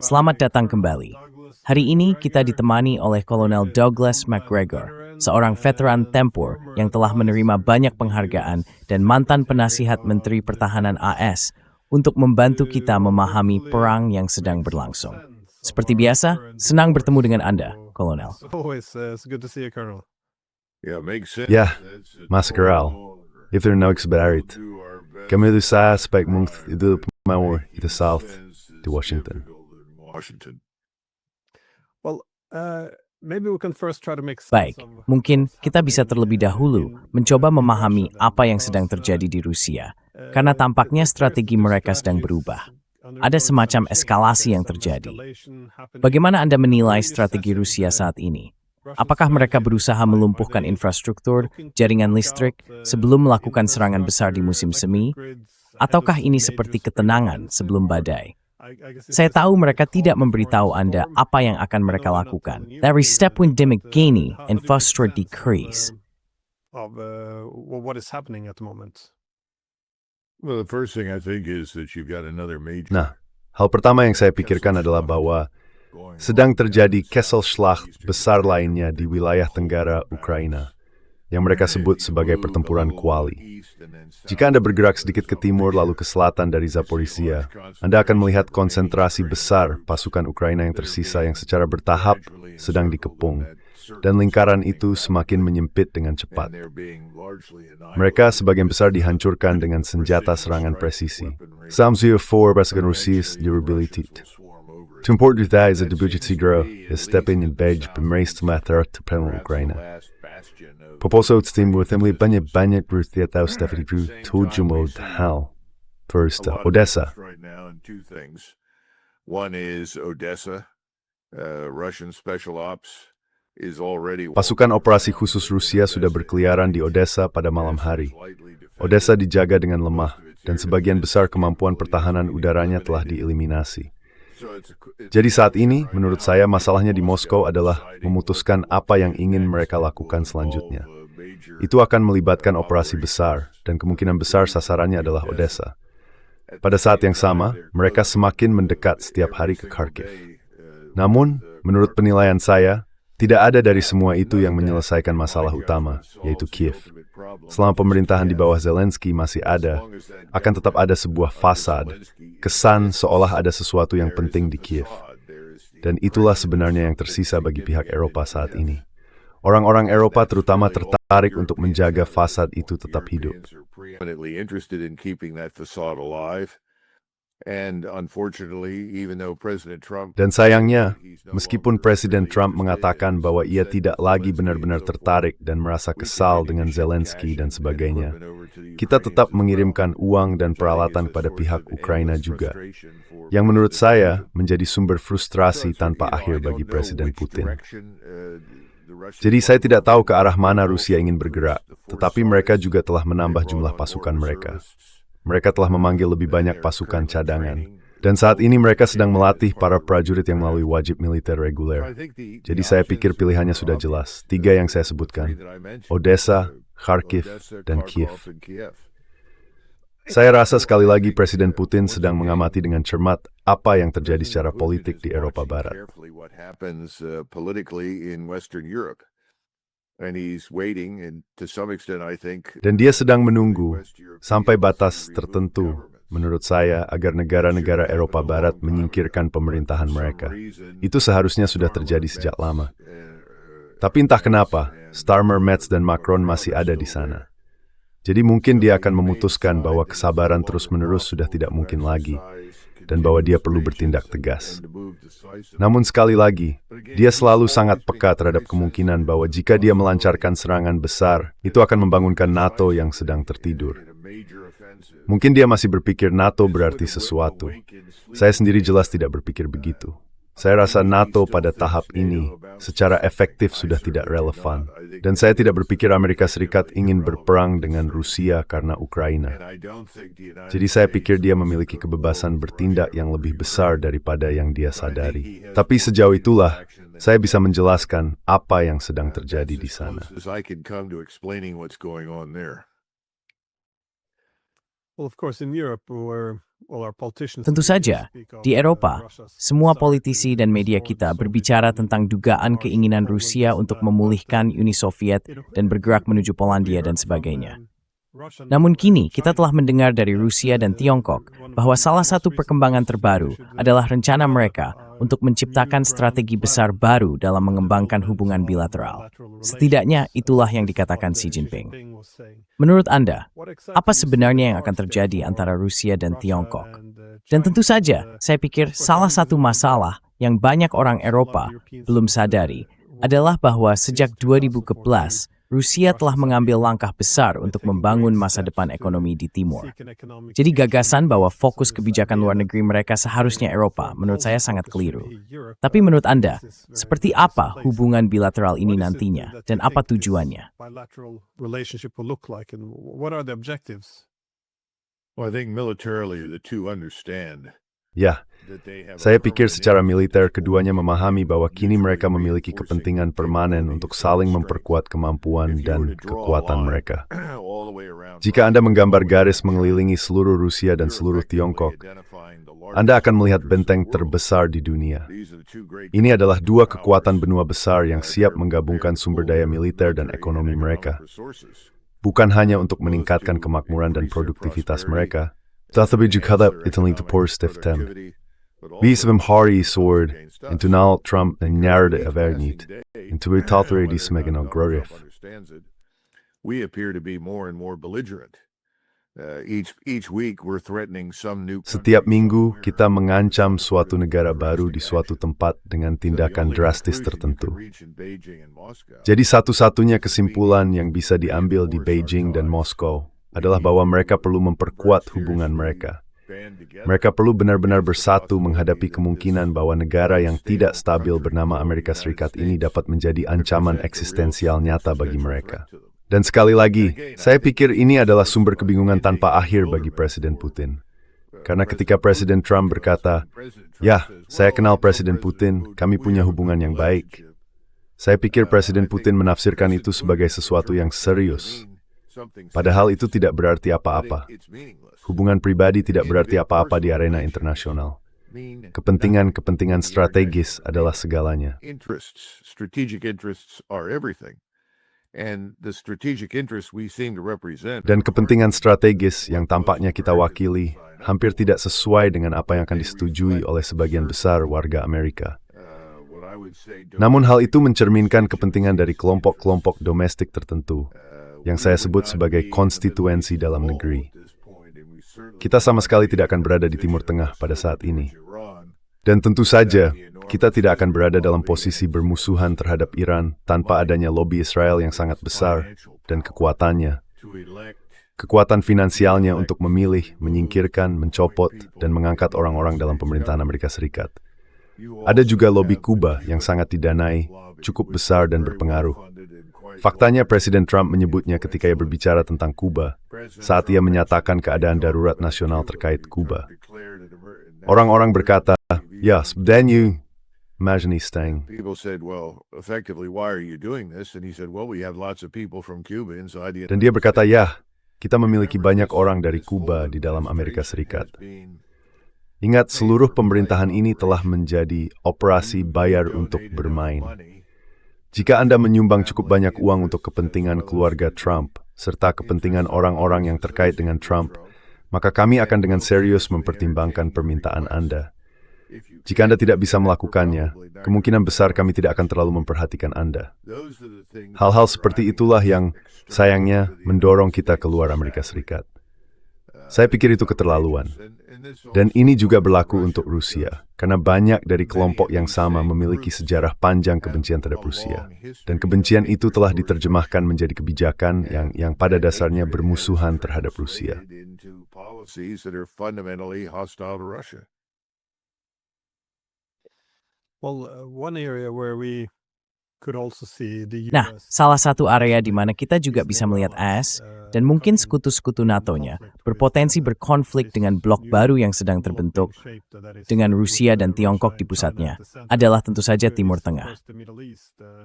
Selamat datang kembali. Hari ini kita ditemani oleh Kolonel Douglas MacGregor, seorang veteran tempur yang telah menerima banyak penghargaan dan mantan penasihat Menteri Pertahanan AS untuk membantu kita memahami perang yang sedang berlangsung. Seperti biasa, senang bertemu dengan Anda, Kolonel. Ja, Mas Corral. If er niks bereikt. Kami du sa spek mungt idu pemawar ita South di Washington. Baik, mungkin kita bisa terlebih dahulu mencoba memahami apa yang sedang terjadi di Rusia, karena tampaknya strategi mereka sedang berubah. Ada semacam eskalasi yang terjadi. Bagaimana Anda menilai strategi Rusia saat ini? Apakah mereka berusaha melumpuhkan infrastruktur, jaringan listrik, sebelum melakukan serangan besar di musim semi? Ataukah ini seperti ketenangan sebelum badai? Saya tahu mereka tidak memberitahu Anda apa yang akan mereka lakukan. Every step when demigani and foster decrease. Nah, hal pertama yang saya pikirkan adalah bahwa sedang terjadi Kesselschlacht besar lainnya di wilayah tenggara Ukraina, yang mereka sebut sebagai pertempuran kuali. Jika Anda bergerak sedikit ke timur lalu ke selatan dari Zaporizhia, Anda akan melihat konsentrasi besar pasukan Ukraina yang tersisa yang secara bertahap sedang dikepung, dan lingkaran itu semakin menyempit dengan cepat. Mereka sebagian besar dihancurkan dengan senjata serangan presisi. Samsung 4 pasukan Rusia debilitated. To import details at the budget Sigro is stepping in badge bemreist matter to penal Ukraina. Poposot team with Emily banyak Ruthia Tau Stephanie Drew told you mode hell. First, Odessa. Right now in two things. One is Odessa, Russian special ops is already. Pasukan operasi khusus Rusia sudah berkeliaran di Odessa pada malam hari. Odessa dijaga dengan lemah, dan sebagian besar kemampuan pertahanan udaranya telah dieliminasi. Jadi saat ini, menurut saya masalahnya di Moskow adalah memutuskan apa yang ingin mereka lakukan selanjutnya. Itu akan melibatkan operasi besar, dan kemungkinan besar sasarannya adalah Odessa. Pada saat yang sama, mereka semakin mendekat setiap hari ke Kharkiv. Namun, menurut penilaian saya, tidak ada dari semua itu yang menyelesaikan masalah utama, yaitu Kiev. Selama pemerintahan di bawah Zelensky masih ada, akan tetap ada sebuah fasad, kesan seolah ada sesuatu yang penting di Kiev. Dan itulah sebenarnya yang tersisa bagi pihak Eropa saat ini. Orang-orang Eropa terutama tertarik untuk menjaga fasad itu tetap hidup. Dan sayangnya, meskipun Presiden Trump mengatakan bahwa ia tidak lagi benar-benar tertarik dan merasa kesal dengan Zelensky dan sebagainya, kita tetap mengirimkan uang dan peralatan pada pihak Ukraina juga, yang menurut saya menjadi sumber frustrasi tanpa akhir bagi Presiden Putin. Jadi saya tidak tahu ke arah mana Rusia ingin bergerak, tetapi mereka juga telah menambah jumlah pasukan mereka. Mereka telah memanggil lebih banyak pasukan cadangan. Dan saat ini mereka sedang melatih para prajurit yang melalui wajib militer reguler. Jadi saya pikir pilihannya sudah jelas. 3 yang saya sebutkan. Odessa, Kharkiv, dan Kiev. Saya rasa sekali lagi Presiden Putin sedang mengamati dengan cermat apa yang terjadi secara politik di Eropa Barat. Dan dia sedang menunggu sampai batas tertentu, menurut saya, agar negara-negara Eropa Barat menyingkirkan pemerintahan mereka. Itu seharusnya sudah terjadi sejak lama. Tapi entah kenapa, Starmer, Merz, dan Macron masih ada di sana. Jadi mungkin dia akan memutuskan bahwa kesabaran terus-menerus sudah tidak mungkin lagi, dan bahwa dia perlu bertindak tegas. Namun sekali lagi, dia selalu sangat peka terhadap kemungkinan bahwa jika dia melancarkan serangan besar, itu akan membangunkan NATO yang sedang tertidur. Mungkin dia masih berpikir NATO berarti sesuatu. Saya sendiri jelas tidak berpikir begitu. Saya rasa NATO pada tahap ini secara efektif sudah tidak relevan. Dan saya tidak berpikir Amerika Serikat ingin berperang dengan Rusia karena Ukraina. Jadi saya pikir dia memiliki kebebasan bertindak yang lebih besar daripada yang dia sadari. Tapi sejauh itulah, saya bisa menjelaskan apa yang sedang terjadi di sana. Tentu saja, di Eropa, semua politisi dan media kita berbicara tentang dugaan keinginan Rusia untuk memulihkan Uni Soviet dan bergerak menuju Polandia dan sebagainya. Namun kini kita telah mendengar dari Rusia dan Tiongkok bahwa salah satu perkembangan terbaru adalah rencana mereka untuk menciptakan strategi besar baru dalam mengembangkan hubungan bilateral. Setidaknya itulah yang dikatakan Xi Jinping. Menurut Anda, apa sebenarnya yang akan terjadi antara Rusia dan Tiongkok? Dan tentu saja, saya pikir salah satu masalah yang banyak orang Eropa belum sadari adalah bahwa sejak 2011, Rusia telah mengambil langkah besar untuk membangun masa depan ekonomi di Timur. Jadi gagasan bahwa fokus kebijakan luar negeri mereka seharusnya Eropa menurut saya sangat keliru. Tapi menurut Anda, seperti apa hubungan bilateral ini nantinya dan apa tujuannya? Well, I think militarily the two understand Ya, saya pikir secara militer keduanya memahami bahwa kini mereka memiliki kepentingan permanen untuk saling memperkuat kemampuan dan kekuatan mereka. Jika Anda menggambar garis mengelilingi seluruh Rusia dan seluruh Tiongkok, Anda akan melihat benteng terbesar di dunia. Ini adalah dua kekuatan benua besar yang siap menggabungkan sumber daya militer dan ekonomi mereka. Bukan hanya untuk meningkatkan kemakmuran dan produktivitas mereka, tetapi juga untuk positifkan. Vi som har i sword, into Donald Trump and narrative avernit, into utaltare di smegen og grorif. We appear to be more and more belligerent. Each week we're threatening some new country. Setiap minggu kita mengancam suatu negara baru di suatu tempat dengan tindakan drastis tertentu. Jadi satu-satunya kesimpulan yang bisa diambil di Beijing dan Moskow adalah bahwa mereka perlu memperkuat hubungan mereka. Mereka perlu benar-benar bersatu menghadapi kemungkinan bahwa negara yang tidak stabil bernama Amerika Serikat ini dapat menjadi ancaman eksistensial nyata bagi mereka. Dan sekali lagi, saya pikir ini adalah sumber kebingungan tanpa akhir bagi Presiden Putin. Karena ketika Presiden Trump berkata, "Ya, saya kenal Presiden Putin, kami punya hubungan yang baik." Saya pikir Presiden Putin menafsirkan itu sebagai sesuatu yang serius. Padahal itu tidak berarti apa-apa. Hubungan pribadi tidak berarti apa-apa di arena internasional. Kepentingan-kepentingan strategis adalah segalanya. Strategic interests are everything. And the strategic interests we seem to represent. Dan kepentingan strategis yang tampaknya kita wakili hampir tidak sesuai dengan apa yang akan disetujui oleh sebagian besar warga Amerika. Namun hal itu mencerminkan kepentingan dari kelompok-kelompok domestik tertentu yang saya sebut sebagai konstituensi dalam negeri. Kita sama sekali tidak akan berada di Timur Tengah pada saat ini. Dan tentu saja, kita tidak akan berada dalam posisi bermusuhan terhadap Iran tanpa adanya lobi Israel yang sangat besar dan kekuatannya. Kekuatan finansialnya untuk memilih, menyingkirkan, mencopot, dan mengangkat orang-orang dalam pemerintahan Amerika Serikat. Ada juga lobi Kuba yang sangat didanai, cukup besar dan berpengaruh. Faktanya Presiden Trump menyebutnya ketika ia berbicara tentang Kuba, saat ia menyatakan keadaan darurat nasional terkait Kuba. Orang-orang berkata, "Ya, sebenarnya, imagine staying." People said, "Well, effectively, why are you doing this?" And he said, "Well, we have lots of people from Cuba inside the." Dan dia berkata, "Ya, kita memiliki banyak orang dari Kuba di dalam Amerika Serikat." Ingat, seluruh pemerintahan ini telah menjadi operasi bayar untuk bermain. Jika Anda menyumbang cukup banyak uang untuk kepentingan keluarga Trump, serta kepentingan orang-orang yang terkait dengan Trump, maka kami akan dengan serius mempertimbangkan permintaan Anda. Jika Anda tidak bisa melakukannya, kemungkinan besar kami tidak akan terlalu memperhatikan Anda. Hal-hal seperti itulah yang, sayangnya, mendorong kita keluar Amerika Serikat. Saya pikir itu keterlaluan. Dan ini juga berlaku untuk Rusia, karena banyak dari kelompok yang sama memiliki sejarah panjang kebencian terhadap Rusia. Dan kebencian itu telah diterjemahkan menjadi kebijakan yang pada dasarnya bermusuhan terhadap Rusia. Well, one area where we Nah, salah satu area di mana kita juga bisa melihat AS dan mungkin sekutu-sekutu NATO-nya berpotensi berkonflik dengan blok baru yang sedang terbentuk dengan Rusia dan Tiongkok di pusatnya adalah tentu saja Timur Tengah.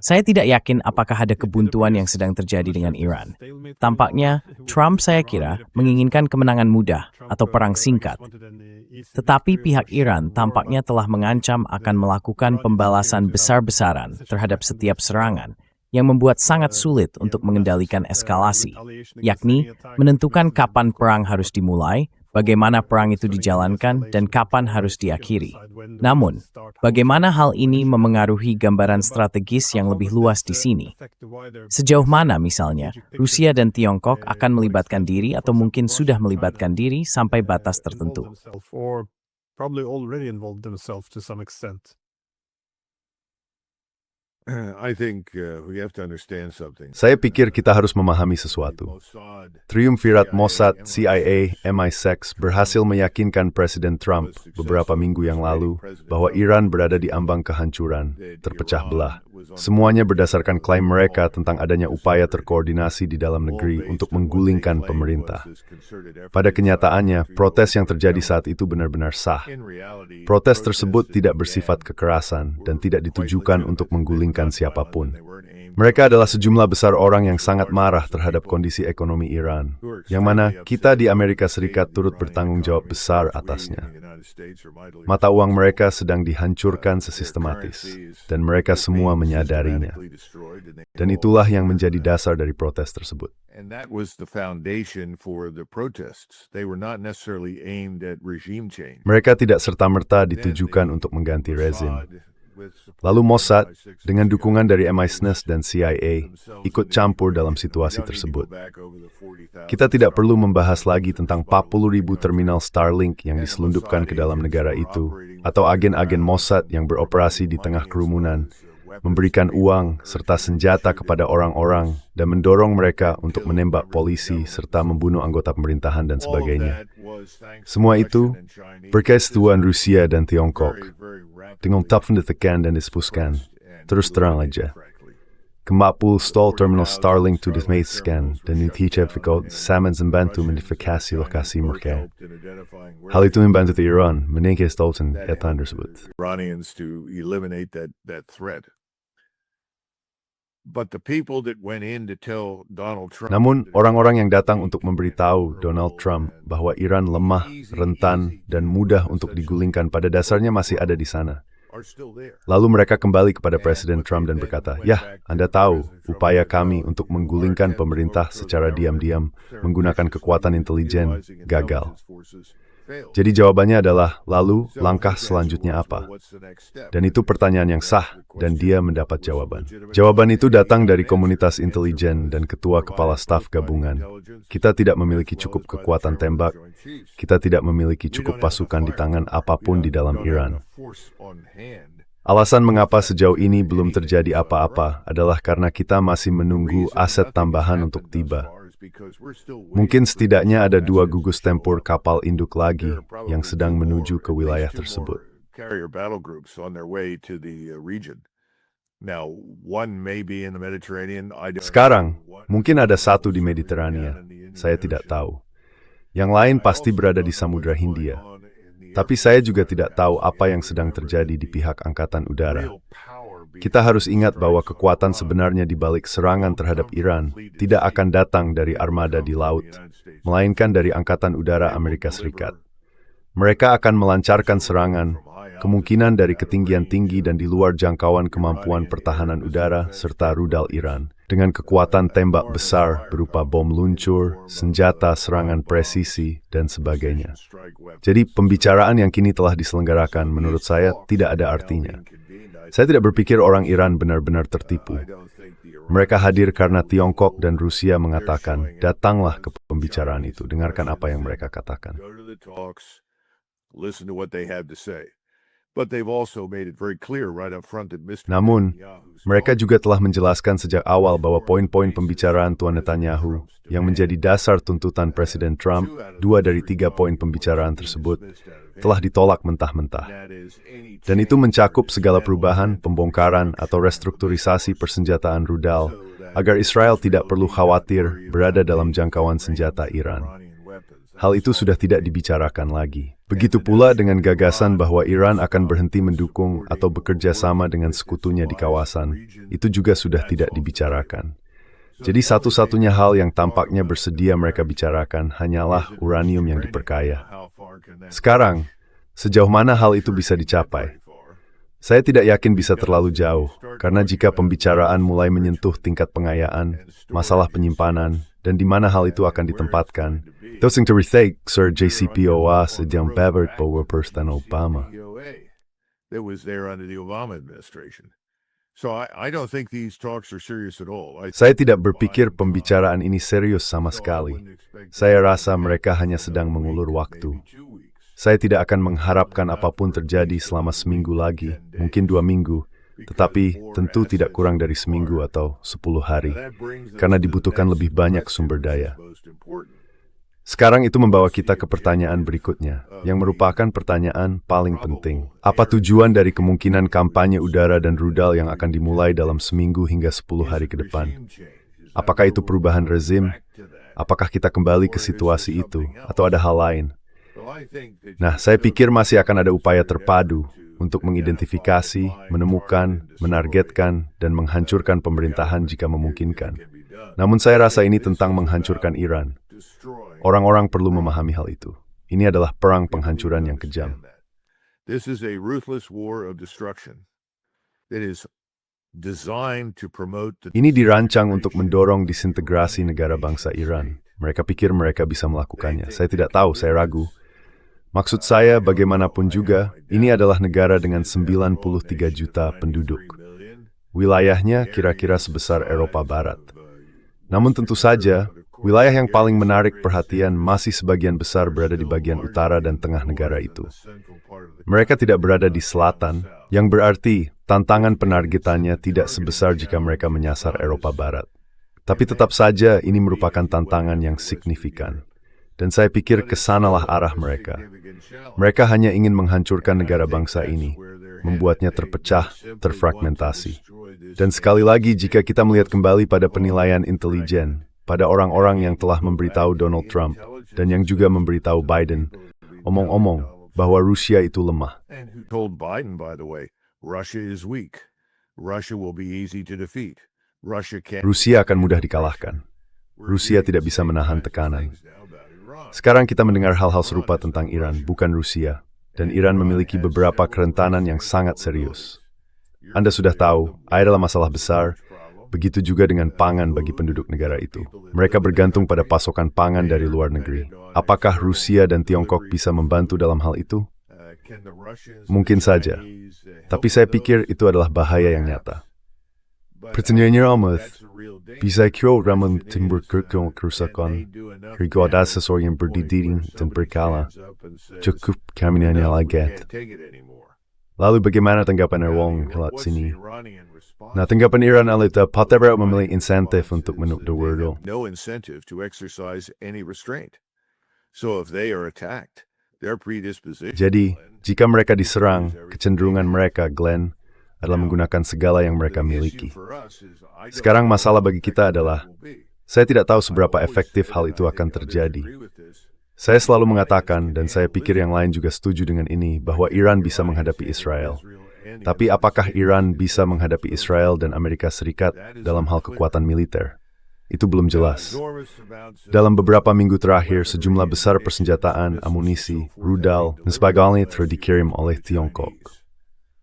Saya tidak yakin apakah ada kebuntuan yang sedang terjadi dengan Iran. Tampaknya Trump, saya kira, menginginkan kemenangan mudah atau perang singkat. Tetapi pihak Iran tampaknya telah mengancam akan melakukan pembalasan besar-besaran terhadap setiap serangan yang membuat sangat sulit untuk mengendalikan eskalasi, yakni menentukan kapan perang harus dimulai, bagaimana perang itu dijalankan, dan kapan harus diakhiri. Namun, bagaimana hal ini memengaruhi gambaran strategis yang lebih luas di sini? Sejauh mana misalnya, Rusia dan Tiongkok akan melibatkan diri atau mungkin sudah melibatkan diri sampai batas tertentu? I think we have to understand something. Saya pikir kita harus memahami sesuatu. Triumvirat Mossad, CIA, MI6 berhasil meyakinkan Presiden Trump beberapa minggu yang lalu bahwa Iran berada di ambang kehancuran, terpecah belah. Semuanya berdasarkan klaim mereka tentang adanya upaya terkoordinasi di dalam negeri untuk menggulingkan pemerintah. Pada kenyataannya, protes yang terjadi saat itu benar-benar sah. Protes tersebut tidak bersifat kekerasan dan tidak ditujukan untuk menggulingkan siapapun. Mereka adalah sejumlah besar orang yang sangat marah terhadap kondisi ekonomi Iran, yang mana kita di Amerika Serikat turut bertanggung jawab besar atasnya. Mata uang mereka sedang dihancurkan sesistematis, dan mereka semua menyadarinya. Dan itulah yang menjadi dasar dari protes tersebut. And that was the foundation for the protests. They were not necessarily aimed at regime change. Mereka tidak serta-merta ditujukan untuk mengganti rezim. Lalu Mossad, dengan dukungan dari MI6 dan CIA, ikut campur dalam situasi tersebut. Kita tidak perlu membahas lagi tentang 40.000 terminal Starlink yang diselundupkan ke dalam negara itu, atau agen-agen Mossad yang beroperasi di tengah kerumunan, memberikan uang serta senjata kepada orang-orang, dan mendorong mereka untuk menembak polisi serta membunuh anggota pemerintahan dan sebagainya. Semua itu berkesetujuan Rusia dan Tiongkok. Dengan telepon ditekan dan dihapuskan. Terus terang aja. Kemapul stall terminal Starlink to dimatiskan dan notifikasi sangat membantu modifikasi lokasi mereka. Hal itu membantu Iran meningkatkan stolten etan tersebut. Iranians to eliminate that threat. But the people that went in to tell Donald Trump. Namun, orang-orang yang datang untuk memberitahu Donald Trump bahwa Iran lemah, rentan, dan mudah untuk digulingkan pada dasarnya masih ada di sana. Lalu mereka kembali kepada Presiden Trump dan berkata, "Yah, Anda tahu, upaya kami untuk menggulingkan pemerintah secara diam-diam menggunakan kekuatan intelijen gagal." Jadi jawabannya adalah, lalu langkah selanjutnya apa? Dan itu pertanyaan yang sah, dan dia mendapat jawaban. Jawaban itu datang dari komunitas intelijen dan ketua kepala staf gabungan. Kita tidak memiliki cukup kekuatan tembak, kita tidak memiliki cukup pasukan di tangan apapun di dalam Iran. Alasan mengapa sejauh ini belum terjadi apa-apa adalah karena kita masih menunggu aset tambahan untuk tiba. Mungkin setidaknya ada 2 gugus tempur kapal induk lagi yang sedang menuju ke wilayah tersebut. Sekarang, mungkin ada 1 di Mediterania, saya tidak tahu. Yang lain pasti berada di Samudra Hindia. Tapi saya juga tidak tahu apa yang sedang terjadi di pihak Angkatan Udara. Kita harus ingat bahwa kekuatan sebenarnya di balik serangan terhadap Iran tidak akan datang dari armada di laut, melainkan dari Angkatan Udara Amerika Serikat. Mereka akan melancarkan serangan, kemungkinan dari ketinggian tinggi dan di luar jangkauan kemampuan pertahanan udara serta rudal Iran, dengan kekuatan tembak besar berupa bom luncur, senjata serangan presisi, dan sebagainya. Jadi pembicaraan yang kini telah diselenggarakan menurut saya tidak ada artinya. Saya tidak berpikir orang Iran benar-benar tertipu. Mereka hadir karena Tiongkok dan Rusia mengatakan, datanglah ke pembicaraan itu, dengarkan apa yang mereka katakan. Namun, mereka juga telah menjelaskan sejak awal bahwa poin-poin pembicaraan Tuan Netanyahu yang menjadi dasar tuntutan Presiden Trump, 2 dari 3 poin pembicaraan tersebut, telah ditolak mentah-mentah. Dan itu mencakup segala perubahan, pembongkaran, atau restrukturisasi persenjataan rudal, agar Israel tidak perlu khawatir berada dalam jangkauan senjata Iran. Hal itu sudah tidak dibicarakan lagi. Begitu pula dengan gagasan bahwa Iran akan berhenti mendukung atau bekerja sama dengan sekutunya di kawasan, itu juga sudah tidak dibicarakan. Jadi satu-satunya hal yang tampaknya bersedia mereka bicarakan hanyalah uranium yang diperkaya. Sekarang, sejauh mana hal itu bisa dicapai? Saya tidak yakin bisa terlalu jauh, karena jika pembicaraan mulai menyentuh tingkat pengayaan, masalah penyimpanan, dan di mana hal itu akan ditempatkan, itu sing terithik Sir JCPOA sedang beberapa bahwa Presiden Obama. That was there under the Obama administration. So I don't think these talks are serious at all. Saya tidak berpikir pembicaraan ini serius sama sekali. Saya rasa mereka hanya sedang mengulur waktu. Saya tidak akan mengharapkan apapun terjadi selama seminggu lagi, mungkin 2 minggu, tetapi tentu tidak kurang dari seminggu atau 10 hari, karena dibutuhkan lebih banyak sumber daya. Sekarang itu membawa kita ke pertanyaan berikutnya, yang merupakan pertanyaan paling penting. Apa tujuan dari kemungkinan kampanye udara dan rudal yang akan dimulai dalam seminggu hingga 10 hari ke depan? Apakah itu perubahan rezim? Apakah kita kembali ke situasi itu? Atau ada hal lain? Nah, saya pikir masih akan ada upaya terpadu untuk mengidentifikasi, menemukan, menargetkan, dan menghancurkan pemerintahan jika memungkinkan. Namun saya rasa ini tentang menghancurkan Iran. Orang-orang perlu memahami hal itu. Ini adalah perang penghancuran yang kejam. This is a ruthless war of destruction that is designed to promote the... Ini dirancang untuk mendorong disintegrasi negara bangsa Iran. Mereka pikir mereka bisa melakukannya. Saya tidak tahu, saya ragu. Maksud saya, bagaimanapun juga, ini adalah negara dengan 93 juta penduduk. Wilayahnya kira-kira sebesar Eropa Barat. Namun tentu saja, wilayah yang paling menarik perhatian masih sebagian besar berada di bagian utara dan tengah negara itu. Mereka tidak berada di selatan, yang berarti tantangan penargetannya tidak sebesar jika mereka menyasar Eropa Barat. Tapi tetap saja ini merupakan tantangan yang signifikan. Dan saya pikir kesanalah arah mereka. Mereka hanya ingin menghancurkan negara bangsa ini, membuatnya terpecah, terfragmentasi. Dan sekali lagi, jika kita melihat kembali pada penilaian intelijen, pada orang-orang yang telah memberitahu Donald Trump, dan yang juga memberitahu Biden, omong-omong, bahwa Rusia itu lemah. And who told Biden, by the way, Russia is weak. Russia will be easy to defeat. Rusia akan mudah dikalahkan. Rusia tidak bisa menahan tekanan. Sekarang kita mendengar hal-hal serupa tentang Iran, bukan Rusia. Dan Iran memiliki beberapa kerentanan yang sangat serius. Anda sudah tahu, air adalah masalah besar. Begitu juga dengan pangan bagi penduduk negara itu. Mereka bergantung pada pasokan pangan dari luar negeri. Apakah Rusia dan Tiongkok bisa membantu dalam hal itu? Mungkin saja. Tapi saya pikir itu adalah bahaya yang nyata. Pertanyaannya amat, bisa kira ramen timur kerjaan kerusakan, harga dasar yang berdiri dan berkala, cukup kami nanya lagi. Lalu bagaimana tanggapan Erwang helat sini? Nah, tanggapan Iran adalah Patebra memilih insentif untuk menukar wordle. No incentive to exercise any restraint. So if they are attacked, their predisposition... Jadi, jika mereka diserang, kecenderungan mereka, Glenn, adalah menggunakan segala yang mereka miliki. Sekarang masalah bagi kita adalah, saya tidak tahu seberapa efektif hal itu akan terjadi. Saya selalu mengatakan, dan saya pikir yang lain juga setuju dengan ini, bahwa Iran bisa menghadapi Israel. Tapi apakah Iran bisa menghadapi Israel dan Amerika Serikat dalam hal kekuatan militer? Itu belum jelas. Dalam beberapa minggu terakhir, sejumlah besar persenjataan, amunisi, rudal, dan sebagainya telah dikirim oleh Tiongkok.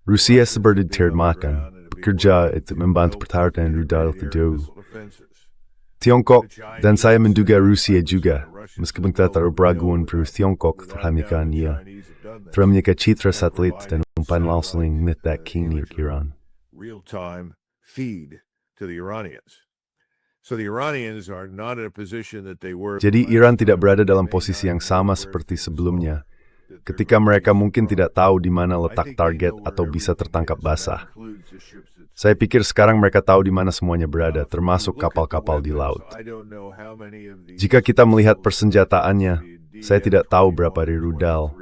Rusia seperti makan, bekerja itu membantu pertahanan rudal kedua. Tiongkok, dan saya menduga Rusia juga, meskipun tak terperaguan perus Tiongkok telah menyeka citra satelit dan umpan langsung mitak kini Iran. Real-time feed to the Iranians. So the Iranians are not in a position that they were... Jadi Iran tidak berada dalam posisi yang sama seperti sebelumnya, ketika mereka mungkin tidak tahu di mana letak target atau bisa tertangkap basah. Saya pikir sekarang mereka tahu di mana semuanya berada, termasuk kapal-kapal di laut. Jika kita melihat persenjataannya, saya tidak tahu berapa dari rudal,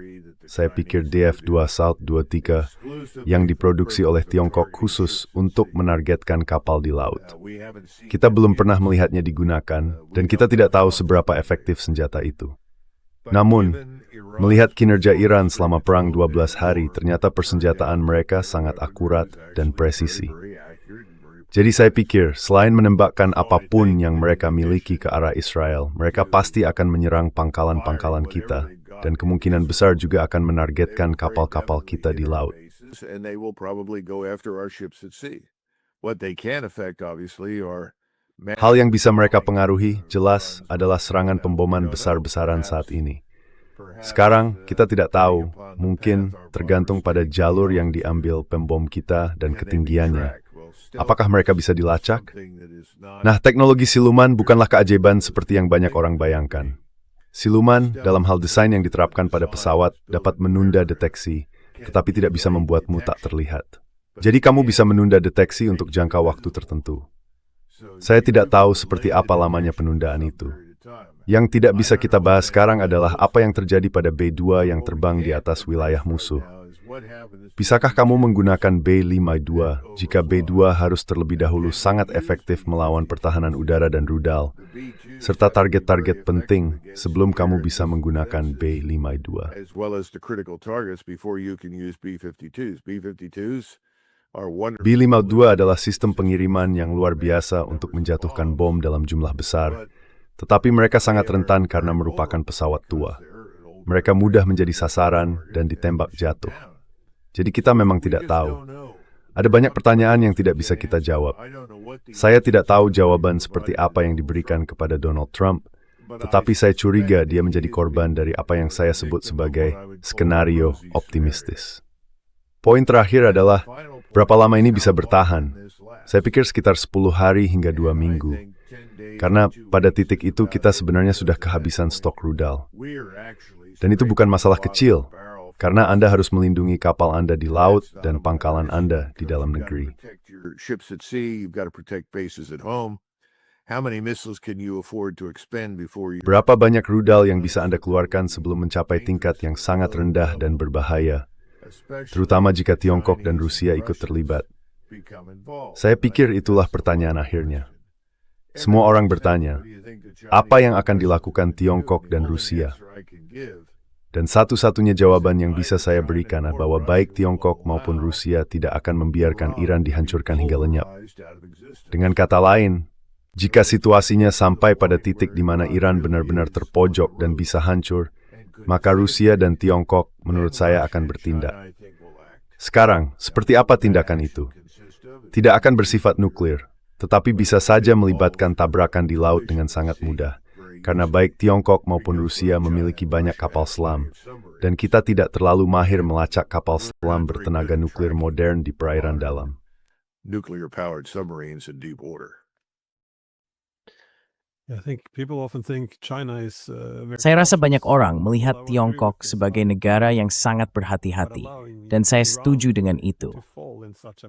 saya pikir DF-2 South 23 yang diproduksi oleh Tiongkok khusus untuk menargetkan kapal di laut. Kita belum pernah melihatnya digunakan, dan kita tidak tahu seberapa efektif senjata itu. Namun, melihat kinerja Iran selama perang 12 hari, ternyata persenjataan mereka sangat akurat dan presisi. Jadi saya pikir, selain menembakkan apapun yang mereka miliki ke arah Israel, mereka pasti akan menyerang pangkalan-pangkalan kita, dan kemungkinan besar juga akan menargetkan kapal-kapal kita di laut. Hal yang bisa mereka pengaruhi, jelas, adalah serangan pemboman besar-besaran saat ini. Sekarang, kita tidak tahu, mungkin tergantung pada jalur yang diambil pembom kita dan ketinggiannya. Apakah mereka bisa dilacak? Nah, teknologi siluman bukanlah keajaiban seperti yang banyak orang bayangkan. Siluman, dalam hal desain yang diterapkan pada pesawat, dapat menunda deteksi, tetapi tidak bisa membuatmu tak terlihat. Jadi kamu bisa menunda deteksi untuk jangka waktu tertentu. Saya tidak tahu seperti apa lamanya penundaan itu. Yang tidak bisa kita bahas sekarang adalah apa yang terjadi pada B-2 yang terbang di atas wilayah musuh. Bisakah kamu menggunakan B-52 jika B-2 harus terlebih dahulu sangat efektif melawan pertahanan udara dan rudal, serta target-target penting sebelum kamu bisa menggunakan B-52? B-52 adalah sistem pengiriman yang luar biasa untuk menjatuhkan bom dalam jumlah besar, tetapi mereka sangat rentan karena merupakan pesawat tua. Mereka mudah menjadi sasaran dan ditembak jatuh. Jadi kita memang tidak tahu. Ada banyak pertanyaan yang tidak bisa kita jawab. Saya tidak tahu jawaban seperti apa yang diberikan kepada Donald Trump, tetapi saya curiga dia menjadi korban dari apa yang saya sebut sebagai skenario optimistis. Poin terakhir adalah, berapa lama ini bisa bertahan? Saya pikir sekitar 10 hari hingga 2 minggu. Karena pada titik itu kita sebenarnya sudah kehabisan stok rudal. Dan itu bukan masalah kecil. Karena Anda harus melindungi kapal Anda di laut dan pangkalan Anda di dalam negeri. Berapa banyak rudal yang bisa Anda keluarkan sebelum mencapai tingkat yang sangat rendah dan berbahaya, terutama jika Tiongkok dan Rusia ikut terlibat? Saya pikir itulah pertanyaan akhirnya. Semua orang bertanya, apa yang akan dilakukan Tiongkok dan Rusia? Dan satu-satunya jawaban yang bisa saya berikan adalah bahwa baik Tiongkok maupun Rusia tidak akan membiarkan Iran dihancurkan hingga lenyap. Dengan kata lain, jika situasinya sampai pada titik di mana Iran benar-benar terpojok dan bisa hancur, maka Rusia dan Tiongkok menurut saya akan bertindak. Sekarang, seperti apa tindakan itu? Tidak akan bersifat nuklir, tetapi bisa saja melibatkan tabrakan di laut dengan sangat mudah. Karena baik Tiongkok maupun Rusia memiliki banyak kapal selam, dan kita tidak terlalu mahir melacak kapal selam bertenaga nuklir modern di perairan dalam. Saya rasa banyak orang melihat Tiongkok sebagai negara yang sangat berhati-hati, dan saya setuju dengan itu.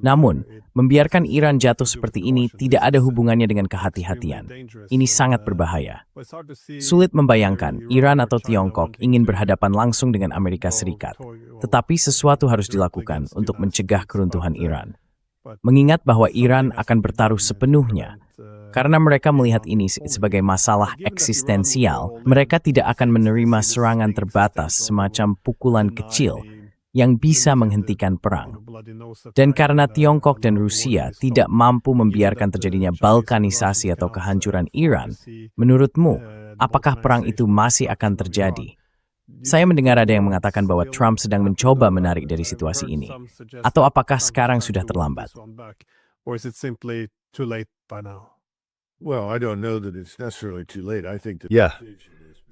Namun, membiarkan Iran jatuh seperti ini tidak ada hubungannya dengan kehati-hatian. Ini sangat berbahaya. Sulit membayangkan Iran atau Tiongkok ingin berhadapan langsung dengan Amerika Serikat, tetapi sesuatu harus dilakukan untuk mencegah keruntuhan Iran. Mengingat bahwa Iran akan bertaruh sepenuhnya, karena mereka melihat ini sebagai masalah eksistensial, mereka tidak akan menerima serangan terbatas semacam pukulan kecil yang bisa menghentikan perang. Dan karena Tiongkok dan Rusia tidak mampu membiarkan terjadinya balkanisasi atau kehancuran Iran, menurutmu, apakah perang itu masih akan terjadi? Saya mendengar ada yang mengatakan bahwa Trump sedang mencoba menarik dari situasi ini. Atau apakah sekarang sudah terlambat? Ya,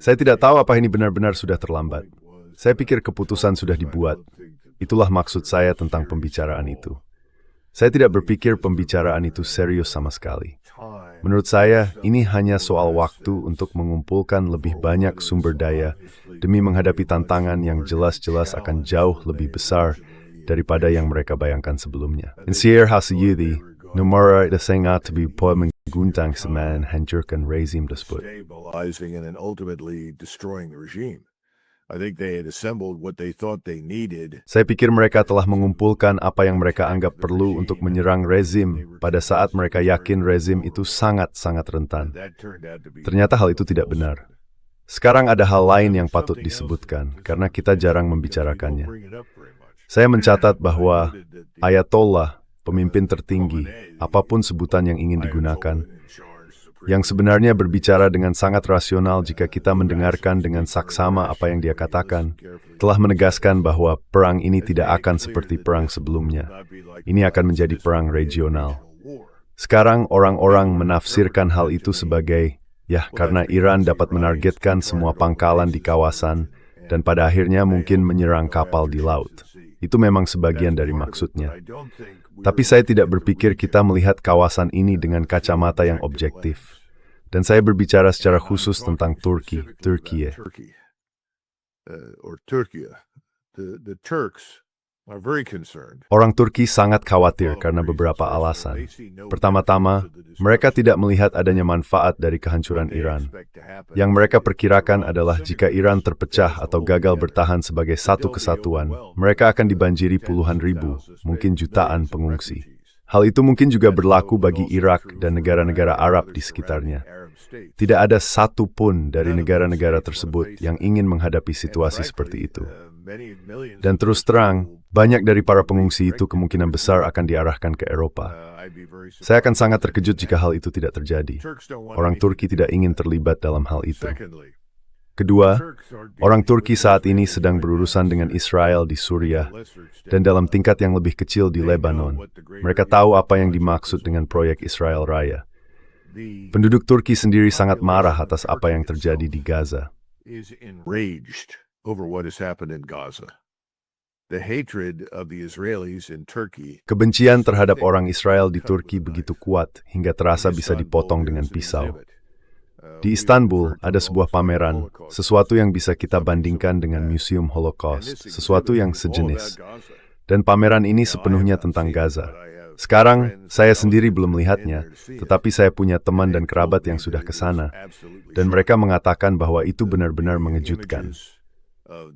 saya tidak tahu apa ini benar-benar sudah terlambat. Saya pikir keputusan sudah dibuat. Itulah maksud saya tentang pembicaraan itu. Saya tidak berpikir pembicaraan itu serius sama sekali. Menurut saya, ini hanya soal waktu untuk mengumpulkan lebih banyak sumber daya demi menghadapi tantangan yang jelas-jelas akan jauh lebih besar daripada yang mereka bayangkan sebelumnya. Insier Hasiyuti, Numara Desengatabi po mengguntang seman hancurkan rezim tersebut. I think they had assembled what they thought they needed. Saya pikir mereka telah mengumpulkan apa yang mereka anggap perlu untuk menyerang rezim pada saat mereka yakin rezim itu sangat-sangat rentan. That turned out to be Ternyata hal itu tidak benar. Sekarang ada hal lain yang patut disebutkan, karena kita jarang membicarakannya. Saya mencatat bahwa Ayatollah, pemimpin tertinggi, apapun sebutan yang ingin digunakan, yang sebenarnya berbicara dengan sangat rasional jika kita mendengarkan dengan saksama apa yang dia katakan, telah menegaskan bahwa perang ini tidak akan seperti perang sebelumnya. Ini akan menjadi perang regional. Sekarang orang-orang menafsirkan hal itu sebagai, ya karena Iran dapat menargetkan semua pangkalan di kawasan, dan pada akhirnya mungkin menyerang kapal di laut. Itu memang sebagian dari maksudnya. Tapi saya tidak berpikir kita melihat kawasan ini dengan kacamata yang objektif. Dan saya berbicara secara khusus tentang Turki. The Turks are very concerned. Orang Turki sangat khawatir karena beberapa alasan. Pertama-tama, mereka tidak melihat adanya manfaat dari kehancuran Iran. Yang mereka perkirakan adalah jika Iran terpecah atau gagal bertahan sebagai satu kesatuan, mereka akan dibanjiri puluhan ribu, mungkin jutaan pengungsi. Hal itu mungkin juga berlaku bagi Irak dan negara-negara Arab di sekitarnya. Tidak ada satu pun dari negara-negara tersebut yang ingin menghadapi situasi seperti itu. Dan terus terang, banyak dari para pengungsi itu kemungkinan besar akan diarahkan ke Eropa. Saya akan sangat terkejut jika hal itu tidak terjadi. Orang Turki tidak ingin terlibat dalam hal itu. Kedua, orang Turki saat ini sedang berurusan dengan Israel di Suriah dan dalam tingkat yang lebih kecil di Lebanon. Mereka tahu apa yang dimaksud dengan proyek Israel Raya. Penduduk Turki sendiri sangat marah atas apa yang terjadi di Gaza. Kebencian terhadap orang Israel di Turki begitu kuat hingga terasa bisa dipotong dengan pisau. Di Istanbul ada sebuah pameran, sesuatu yang bisa kita bandingkan dengan Museum Holocaust, sesuatu yang sejenis. Dan pameran ini sepenuhnya tentang Gaza. Sekarang, saya sendiri belum melihatnya, tetapi saya punya teman dan kerabat yang sudah ke sana, dan mereka mengatakan bahwa itu benar-benar mengejutkan.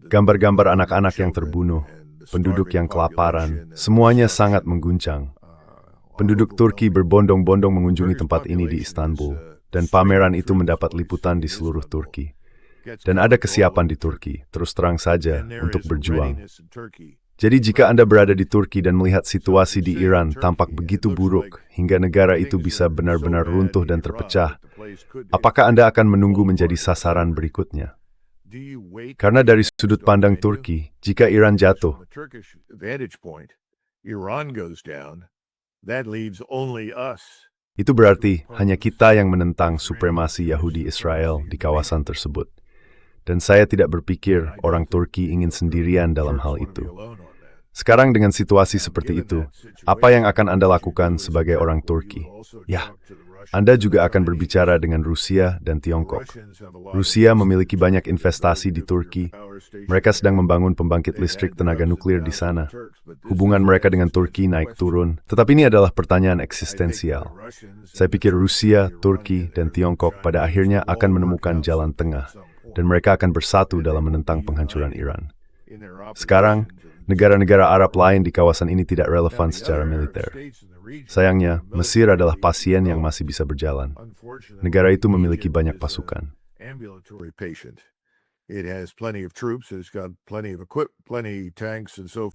Gambar-gambar anak-anak yang terbunuh, penduduk yang kelaparan, semuanya sangat mengguncang. Penduduk Turki berbondong-bondong mengunjungi tempat ini di Istanbul, dan pameran itu mendapat liputan di seluruh Turki. Dan ada kesiapan di Turki, terus terang saja, untuk berjuang. Jadi jika Anda berada di Turki dan melihat situasi di Iran tampak begitu buruk hingga negara itu bisa benar-benar runtuh dan terpecah, apakah Anda akan menunggu menjadi sasaran berikutnya? Karena dari sudut pandang Turki, jika Iran jatuh, itu berarti hanya kita yang menentang supremasi Yahudi Israel di kawasan tersebut. Dan saya tidak berpikir orang Turki ingin sendirian dalam hal itu. Sekarang dengan situasi seperti itu, apa yang akan Anda lakukan sebagai orang Turki? Ya, Anda juga akan berbicara dengan Rusia dan Tiongkok. Rusia memiliki banyak investasi di Turki. Mereka sedang membangun pembangkit listrik tenaga nuklir di sana. Hubungan mereka dengan Turki naik turun, tetapi ini adalah pertanyaan eksistensial. Saya pikir Rusia, Turki, dan Tiongkok pada akhirnya akan menemukan jalan tengah, dan mereka akan bersatu dalam menentang penghancuran Iran. Sekarang, negara-negara Arab lain di kawasan ini tidak relevan secara militer. Sayangnya, Mesir adalah pasien yang masih bisa berjalan. Negara itu memiliki banyak pasukan.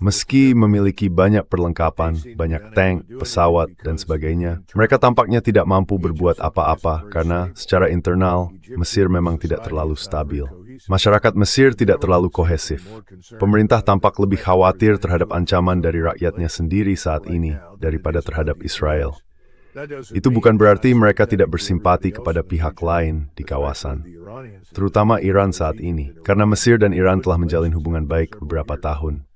Meski memiliki banyak perlengkapan, banyak tank, pesawat, dan sebagainya, mereka tampaknya tidak mampu berbuat apa-apa karena secara internal, Mesir memang tidak terlalu stabil. Masyarakat Mesir tidak terlalu kohesif. Pemerintah tampak lebih khawatir terhadap ancaman dari rakyatnya sendiri saat ini daripada terhadap Israel. Itu bukan berarti mereka tidak bersimpati kepada pihak lain di kawasan, terutama Iran saat ini, karena Mesir dan Iran telah menjalin hubungan baik beberapa tahun.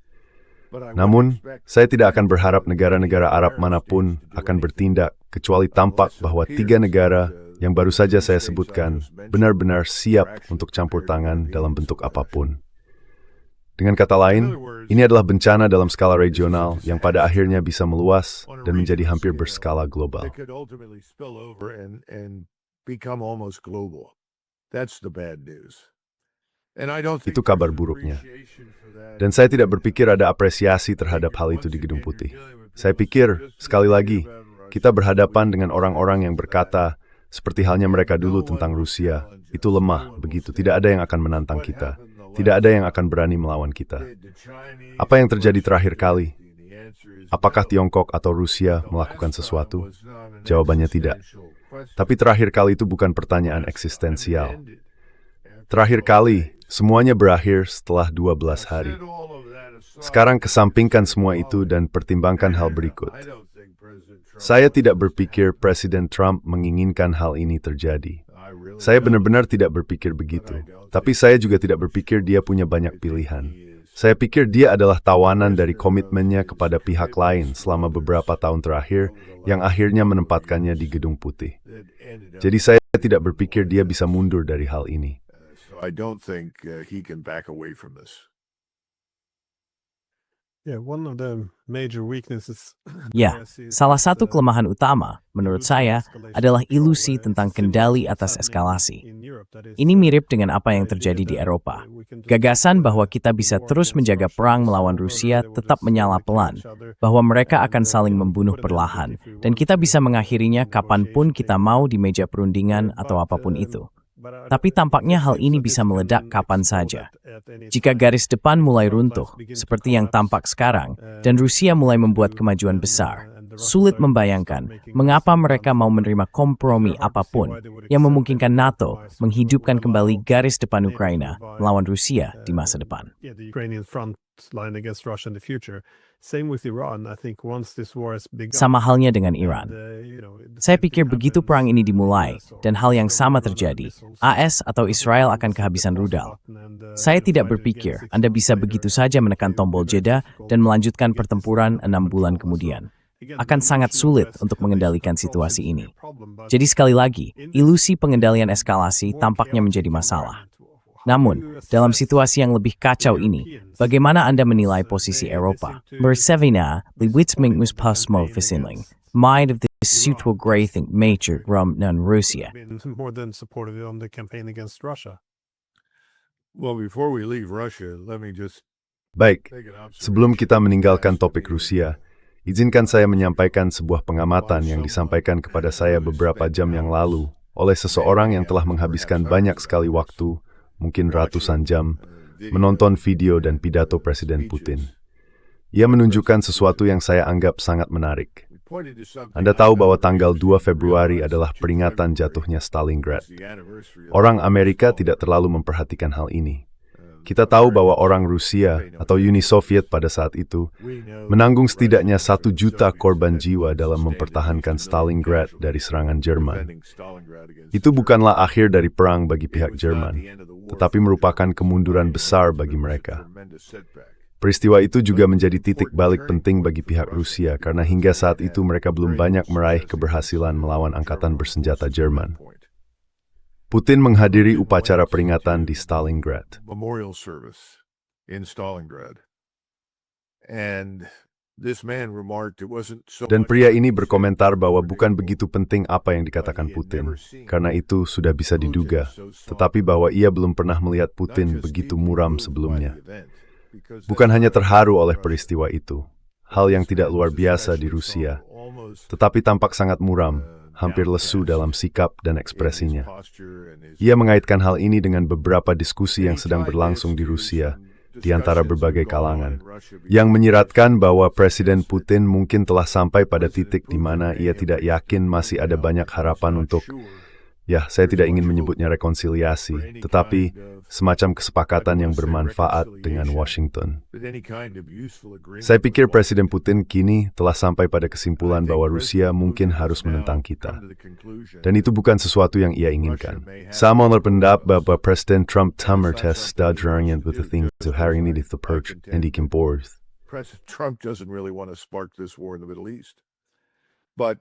Namun, saya tidak akan berharap negara-negara Arab manapun akan bertindak, kecuali tampak bahwa 3 negara yang baru saja saya sebutkan benar-benar siap untuk campur tangan dalam bentuk apapun. Dengan kata lain, ini adalah bencana dalam skala regional yang pada akhirnya bisa meluas dan menjadi hampir berskala global. Itu kabar buruknya. Dan saya tidak berpikir ada apresiasi terhadap hal itu di Gedung Putih. Saya pikir, sekali lagi, kita berhadapan dengan orang-orang yang berkata, seperti halnya mereka dulu tentang Rusia, itu lemah, begitu. Tidak ada yang akan menantang kita. Tidak ada yang akan berani melawan kita. Apa yang terjadi terakhir kali? Apakah Tiongkok atau Rusia melakukan sesuatu? Jawabannya tidak. Tapi terakhir kali itu bukan pertanyaan eksistensial. Terakhir kali, semuanya berakhir setelah 12 hari. Sekarang kesampingkan semua itu dan pertimbangkan hal berikut. Saya tidak berpikir Presiden Trump menginginkan hal ini terjadi. Saya benar-benar tidak berpikir begitu. Tapi saya juga tidak berpikir dia punya banyak pilihan. Saya pikir dia adalah tawanan dari komitmennya kepada pihak lain selama beberapa tahun terakhir yang akhirnya menempatkannya di Gedung Putih. Jadi saya tidak berpikir dia bisa mundur dari hal ini. I don't think he can back away from this. Ya, salah satu kelemahan utama, menurut saya, adalah ilusi tentang kendali atas eskalasi. Ini mirip dengan apa yang terjadi di Eropa. Gagasan bahwa kita bisa terus menjaga perang melawan Rusia tetap menyala pelan, bahwa mereka akan saling membunuh perlahan, dan kita bisa mengakhirinya kapanpun kita mau di meja perundingan atau apapun itu. Tapi tampaknya hal ini bisa meledak kapan saja. Jika garis depan mulai runtuh, seperti yang tampak sekarang, dan Rusia mulai membuat kemajuan besar, sulit membayangkan mengapa mereka mau menerima kompromi apapun yang memungkinkan NATO menghidupkan kembali garis depan Ukraina melawan Rusia di masa depan. Sama halnya dengan Iran. Saya pikir begitu perang ini dimulai dan hal yang sama terjadi, AS atau Israel akan kehabisan rudal. Saya tidak berpikir Anda bisa begitu saja menekan tombol jeda dan melanjutkan pertempuran 6 bulan kemudian. Akan sangat sulit untuk mengendalikan situasi ini. Jadi sekali lagi, ilusi pengendalian eskalasi tampaknya menjadi masalah. Namun, dalam situasi yang lebih kacau ini, bagaimana Anda menilai posisi Eropa? Bersevina, Liwitsmingmus Pasmo Visinling, mind of the suitable grathing major rum non Rusia. Well, before we leave Russia, let me just Baik, sebelum kita meninggalkan topik Rusia, izinkan saya menyampaikan sebuah pengamatan yang disampaikan kepada saya beberapa jam yang lalu oleh seseorang yang telah menghabiskan banyak sekali waktu, mungkin ratusan jam, menonton video dan pidato Presiden Putin. Ia menunjukkan sesuatu yang saya anggap sangat menarik. Anda tahu bahwa tanggal 2 Februari adalah peringatan jatuhnya Stalingrad. Orang Amerika tidak terlalu memperhatikan hal ini. Kita tahu bahwa orang Rusia atau Uni Soviet pada saat itu menanggung setidaknya 1 juta korban jiwa dalam mempertahankan Stalingrad dari serangan Jerman. Itu bukanlah akhir dari perang bagi pihak Jerman, tetapi merupakan kemunduran besar bagi mereka. Peristiwa itu juga menjadi titik balik penting bagi pihak Rusia karena hingga saat itu mereka belum banyak meraih keberhasilan melawan angkatan bersenjata Jerman. Putin menghadiri upacara peringatan di Stalingrad. memorial service in Stalingrad. And this man remarked it wasn't so Dan much pria ini berkomentar bahwa bukan begitu penting apa yang dikatakan Putin, karena itu sudah bisa diduga, tetapi bahwa ia belum pernah melihat Putin begitu muram sebelumnya. Bukan hanya terharu oleh peristiwa itu, hal yang tidak luar biasa di Rusia, tetapi tampak sangat muram, hampir lesu dalam sikap dan ekspresinya. Ia mengaitkan hal ini dengan beberapa diskusi yang sedang berlangsung di Rusia, di antara berbagai kalangan, yang menyiratkan bahwa Presiden Putin mungkin telah sampai pada titik di mana ia tidak yakin masih ada banyak harapan untuk, ya, saya tidak ingin menyebutnya rekonsiliasi, tetapi semacam kesepakatan yang bermanfaat dengan Washington. Saya pikir Presiden Putin kini telah sampai pada kesimpulan bahwa Rusia mungkin harus menentang kita. Dan itu bukan sesuatu yang ia inginkan. Sama berpendapat bahwa Presiden Trump tamertes stadrangent with the things of hari ini di perch and di Kimborth. President Trump doesn't really want to spark this war in the Middle East. But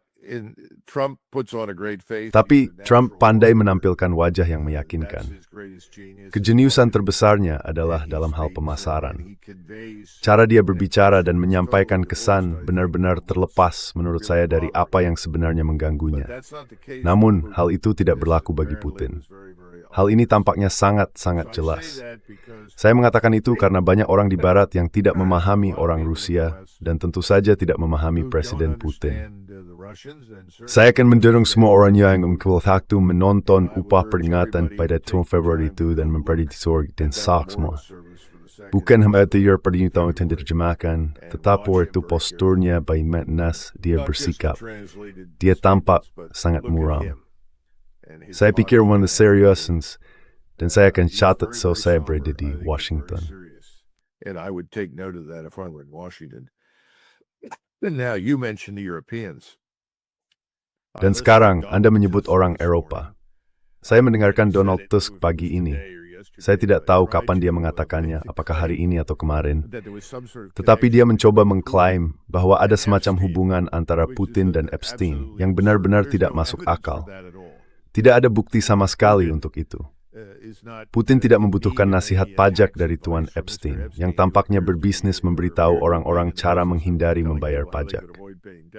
Trump puts on a great face. Tapi Trump pandai menampilkan wajah yang meyakinkan. Kejeniusan terbesarnya adalah dalam hal pemasaran. Cara dia berbicara dan menyampaikan kesan benar-benar terlepas menurut saya dari apa yang sebenarnya mengganggunya. Namun, hal itu tidak berlaku bagi Putin. Hal ini tampaknya sangat-sangat jelas. Saya mengatakan itu karena banyak orang di Barat yang tidak memahami orang Rusia dan tentu saja tidak memahami Presiden Putin. Saya akan mendorong semua orang yang waktu menonton upah peringatan pada tahun Februari itu dan memprediksi dan semua. Bukan hanya dia pernyataan yang diterjemahkan, tetapi waktu posturnya by Nas dia bersikap. Dia tampak sangat muram. Saya pikir one of the serious dan saya akan catat saya berada di Washington. And I would take note of that if I were in Washington. Then now you mentioned the Europeans. Dan sekarang Anda menyebut orang Eropa. Saya mendengarkan Donald Tusk pagi ini. Saya tidak tahu kapan dia mengatakannya, apakah hari ini atau kemarin. Tetapi dia mencoba mengklaim bahwa ada semacam hubungan antara Putin dan Epstein yang benar-benar tidak masuk akal. Tidak ada bukti sama sekali untuk itu. Putin tidak membutuhkan nasihat pajak dari Tuan Epstein, yang tampaknya berbisnis memberitahu orang-orang cara menghindari membayar pajak.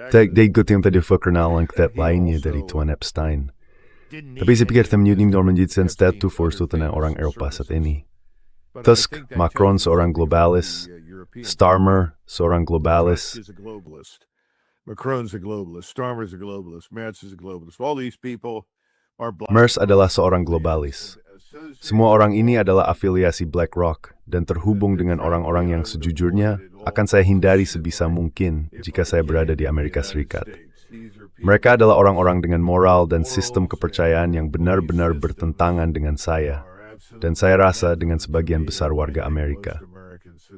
Dia ikut yang tadi kenalan lainnya dari Tuan Epstein. Tapi saya pikir teman-teman menjadi statu forsutan orang Eropa saat ini. Tusk, Macron seorang globalis, Starmer seorang globalis. Macron's a globalist, Starmer's a globalist, Merz is a globalist. All these people are Merz adalah seorang globalis. Semua orang ini adalah afiliasi BlackRock dan terhubung dengan orang-orang yang sejujurnya akan saya hindari sebisa mungkin jika saya berada di Amerika Serikat. Mereka adalah orang-orang dengan moral dan sistem kepercayaan yang benar-benar bertentangan dengan saya, dan saya rasa dengan sebagian besar warga Amerika.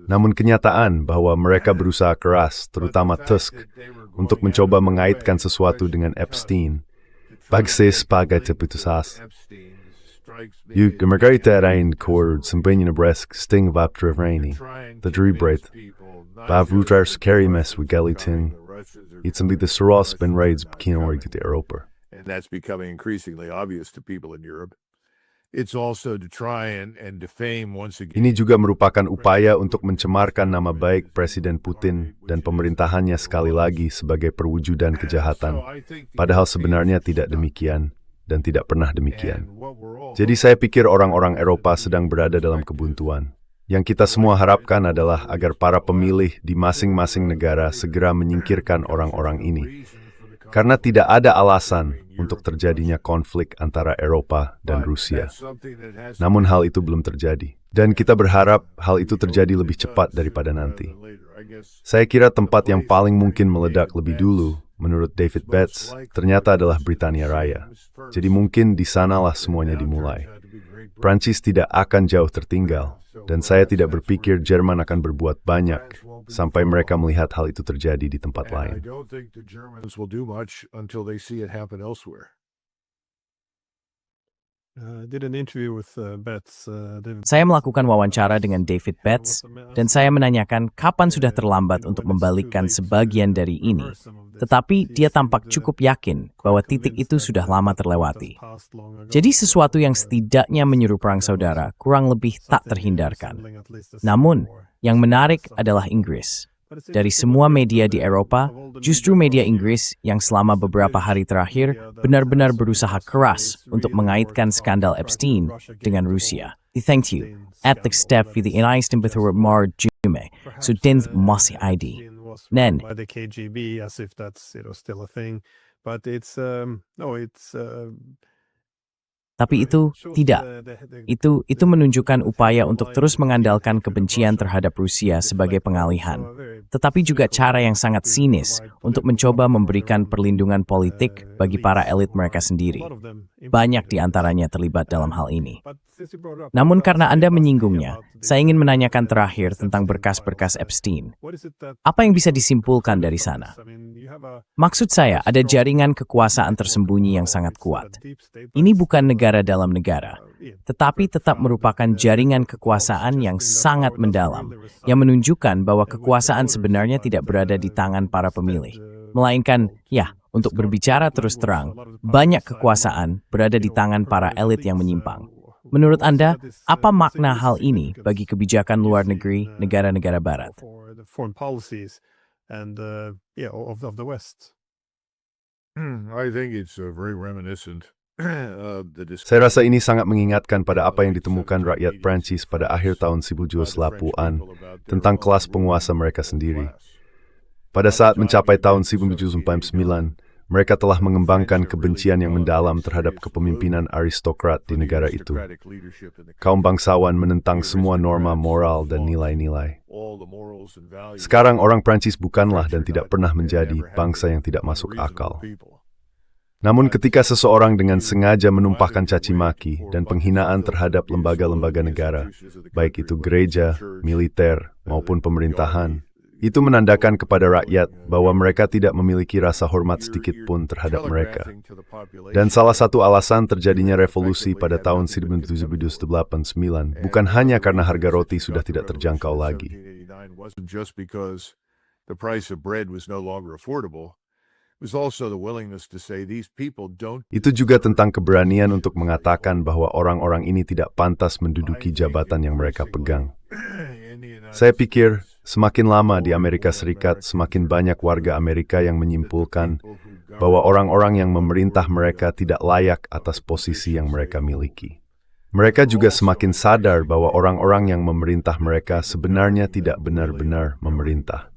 Namun kenyataan bahwa mereka berusaha keras, terutama Tusk, untuk mencoba mengaitkan sesuatu dengan Epstein, bagi saya sebagai terputus. Mereka itu arahin kord sampai Nebraska sting vap trevraini, the dribret, bav rutar skeri mes wigalitin. It's something the Soros been raids kinori to Europa. And that's becoming increasingly obvious to people in Europe. It's also to try and defame once again. Ini juga merupakan upaya untuk mencemarkan nama baik Presiden Putin dan pemerintahannya sekali lagi sebagai perwujudan kejahatan. Padahal sebenarnya tidak demikian dan tidak pernah demikian. Jadi saya pikir orang-orang Eropa sedang berada dalam kebuntuan. Yang kita semua harapkan adalah agar para pemilih di masing-masing negara segera menyingkirkan orang-orang ini. Karena tidak ada alasan untuk terjadinya konflik antara Eropa dan Rusia. Namun hal itu belum terjadi. Dan kita berharap hal itu terjadi lebih cepat daripada nanti. Saya kira tempat yang paling mungkin meledak lebih dulu, menurut David Betts, ternyata adalah Britania Raya. Jadi mungkin di sanalah semuanya dimulai. Prancis tidak akan jauh tertinggal. Dan saya tidak berpikir Jerman akan berbuat banyak sampai mereka melihat hal itu terjadi di tempat lain. Saya melakukan wawancara dengan David Betts, dan saya menanyakan kapan sudah terlambat untuk membalikkan sebagian dari ini. Tetapi dia tampak cukup yakin bahwa titik itu sudah lama terlewati. Jadi sesuatu yang setidaknya menyuruh perang saudara kurang lebih tak terhindarkan. Namun, yang menarik adalah Inggris. Dari semua media di Eropa, justru media Inggris yang selama beberapa hari terakhir benar-benar berusaha keras untuk mengaitkan skandal Epstein dengan Rusia. Thank you. At the step for the United States Mar Jume, so dins masih ID. Nen. By the KGB as if that's still a thing, but it's Tapi itu tidak. Itu menunjukkan upaya untuk terus mengandalkan kebencian terhadap Rusia sebagai pengalihan. Tetapi juga cara yang sangat sinis untuk mencoba memberikan perlindungan politik bagi para elit mereka sendiri. Banyak di antaranya terlibat dalam hal ini. Namun karena Anda menyinggungnya, saya ingin menanyakan terakhir tentang berkas-berkas Epstein. Apa yang bisa disimpulkan dari sana? Maksud saya, ada jaringan kekuasaan tersembunyi yang sangat kuat. Ini bukan negara dalam negara, tetapi tetap merupakan jaringan kekuasaan yang sangat mendalam, yang menunjukkan bahwa kekuasaan sebenarnya tidak berada di tangan para pemilih, melainkan, ya, untuk berbicara terus terang, banyak kekuasaan berada di tangan para elit yang menyimpang. Menurut Anda, apa makna hal ini bagi kebijakan luar negeri negara-negara Barat? I think it's very reminiscent Saya rasa ini sangat mengingatkan pada apa yang ditemukan rakyat Prancis pada akhir tahun 1780-an tentang kelas penguasa mereka sendiri. Pada saat mencapai tahun 1749, mereka telah mengembangkan kebencian yang mendalam terhadap kepemimpinan aristokrat di negara itu. Kaum bangsawan menentang semua norma moral dan nilai-nilai. Sekarang orang Prancis bukanlah dan tidak pernah menjadi bangsa yang tidak masuk akal. Namun ketika seseorang dengan sengaja menumpahkan caci maki dan penghinaan terhadap lembaga-lembaga negara, baik itu gereja, militer, maupun pemerintahan, itu menandakan kepada rakyat bahwa mereka tidak memiliki rasa hormat sedikit pun terhadap mereka. Dan salah satu alasan terjadinya revolusi pada tahun 1789 bukan hanya karena harga roti sudah tidak terjangkau lagi. Itu juga tentang keberanian untuk mengatakan bahwa orang-orang ini tidak pantas menduduki jabatan yang mereka pegang. Saya pikir, semakin lama di Amerika Serikat, semakin banyak warga Amerika yang menyimpulkan bahwa orang-orang yang memerintah mereka tidak layak atas posisi yang mereka miliki. Mereka juga semakin sadar bahwa orang-orang yang memerintah mereka sebenarnya tidak benar-benar memerintah.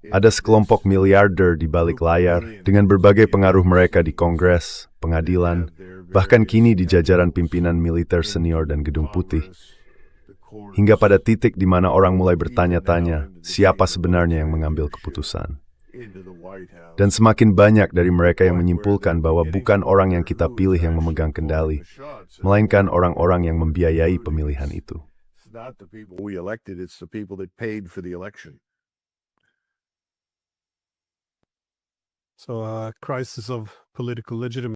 Ada sekelompok miliarder di balik layar dengan berbagai pengaruh mereka di Kongres, pengadilan, bahkan kini di jajaran pimpinan militer senior dan Gedung Putih. Hingga pada titik di mana orang mulai bertanya-tanya siapa sebenarnya yang mengambil keputusan. Dan semakin banyak dari mereka yang menyimpulkan bahwa bukan orang yang kita pilih yang memegang kendali, melainkan orang-orang yang membiayai pemilihan itu.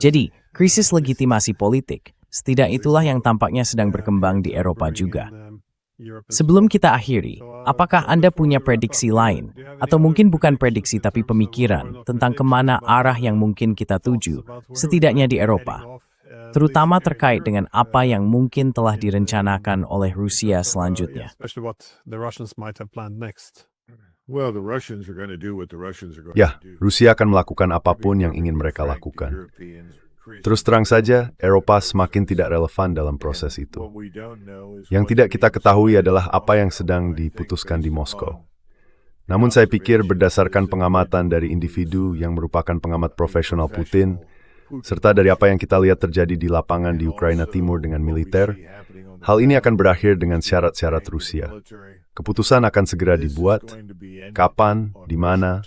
Jadi, krisis legitimasi politik, setidak itulah yang tampaknya sedang berkembang di Eropa juga. Sebelum kita akhiri, apakah Anda punya prediksi lain, atau mungkin bukan prediksi tapi pemikiran, tentang kemana arah yang mungkin kita tuju, setidaknya di Eropa, terutama terkait dengan apa yang mungkin telah direncanakan oleh Rusia selanjutnya? Ya, Rusia akan melakukan apapun yang ingin mereka lakukan. Terus terang saja, Eropa semakin tidak relevan dalam proses itu. Yang tidak kita ketahui adalah apa yang sedang diputuskan di Moskow. Namun saya pikir berdasarkan pengamatan dari individu yang merupakan pengamat profesional Putin, serta dari apa yang kita lihat terjadi di lapangan di Ukraina Timur dengan militer, hal ini akan berakhir dengan syarat-syarat Rusia. Keputusan akan segera dibuat, kapan, di mana,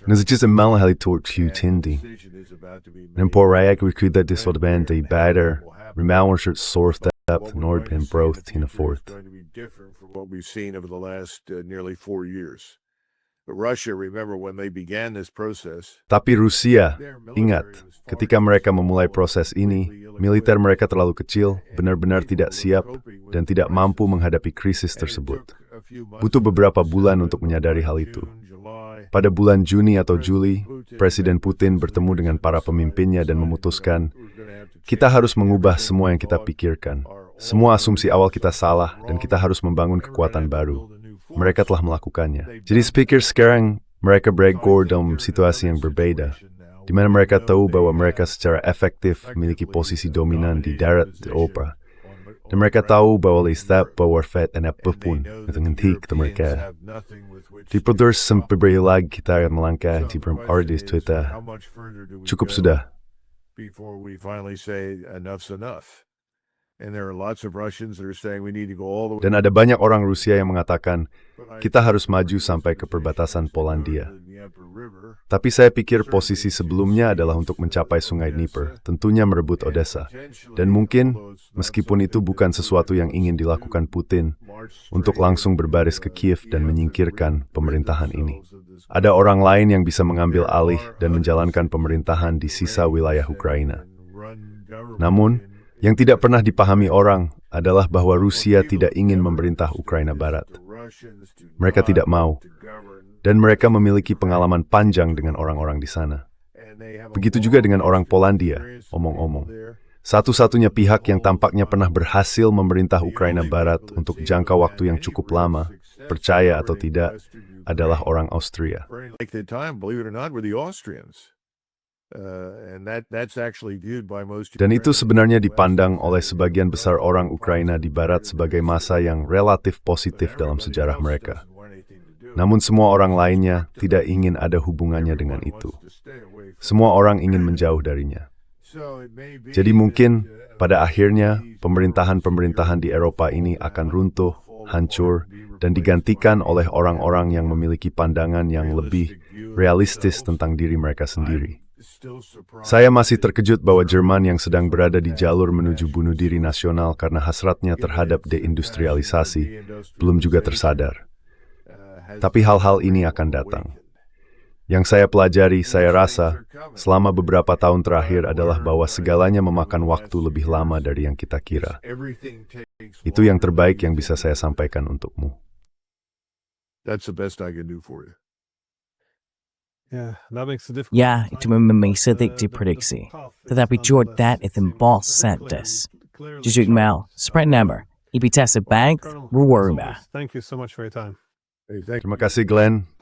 Nemporaya kuda disorban de bader, remounsert source depth nord and broth in a fourth. What we've seen over the last nearly 4 years. But Russia, remember when they began this process. Tapi Rusia, ingat, ketika mereka memulai proses ini, militer mereka terlalu kecil, benar-benar tidak siap, dan tidak mampu menghadapi krisis tersebut. Butuh beberapa bulan untuk menyadari hal itu. Pada bulan Juni atau Juli, Presiden Putin bertemu dengan para pemimpinnya dan memutuskan, kita harus mengubah semua yang kita pikirkan. Semua asumsi awal kita salah, dan kita harus membangun kekuatan baru. Mereka telah melakukannya. Jadi speaker sekarang, mereka berada dalam situasi yang berbeda, di mana mereka tahu bahwa mereka secara efektif memiliki posisi dominan di darat Eropa. Dan mereka tahu bahwa setiap power fed dan apapun yang henti mereka. Di produs sampai lagi kita akan melangkah di artis Twitter. Cukup sudah. Dan ada banyak orang Rusia yang mengatakan, kita harus maju sampai ke perbatasan Polandia. Tapi saya pikir posisi sebelumnya adalah untuk mencapai Sungai Dnieper, tentunya merebut Odessa. Dan mungkin, meskipun itu bukan sesuatu yang ingin dilakukan Putin, untuk langsung berbaris ke Kiev dan menyingkirkan pemerintahan ini. Ada orang lain yang bisa mengambil alih dan menjalankan pemerintahan di sisa wilayah Ukraina. Namun, yang tidak pernah dipahami orang adalah bahwa Rusia tidak ingin memerintah Ukraina Barat. Mereka tidak mau, dan mereka memiliki pengalaman panjang dengan orang-orang di sana. Begitu juga dengan orang Polandia, omong-omong. Satu-satunya pihak yang tampaknya pernah berhasil memerintah Ukraina Barat untuk jangka waktu yang cukup lama, percaya atau tidak, adalah orang Austria. That's actually viewed by most Dan itu Ukrainians sebenarnya as dipandang well. oleh sebagian besar orang Ukraina di Barat sebagai masa yang relatif positif dalam sejarah mereka. Namun semua orang lainnya tidak ingin ada hubungannya dengan itu. Semua orang ingin menjauh darinya. Jadi mungkin pada akhirnya pemerintahan-pemerintahan di Eropa ini akan runtuh, hancur, dan digantikan oleh orang-orang yang memiliki pandangan yang lebih realistis tentang diri mereka sendiri. Saya masih terkejut bahwa Jerman yang sedang berada di jalur menuju bunuh diri nasional karena hasratnya terhadap deindustrialisasi belum juga tersadar. Tapi hal-hal ini akan datang. Yang saya pelajari, saya rasa, selama beberapa tahun terakhir adalah bahwa segalanya memakan waktu lebih lama dari yang kita kira. Itu yang terbaik yang bisa saya sampaikan untukmu. That's the best I can do for you. Yeah, that makes it difficult. Ya, itu memang sulit diprediksi. Tetapi George, that is impossible sentence. Jujur Mel, spread number. Ibitasa Bank, Ruwaruma. Thank you so much for your time. Hey, thank you. Terima kasih, Glenn.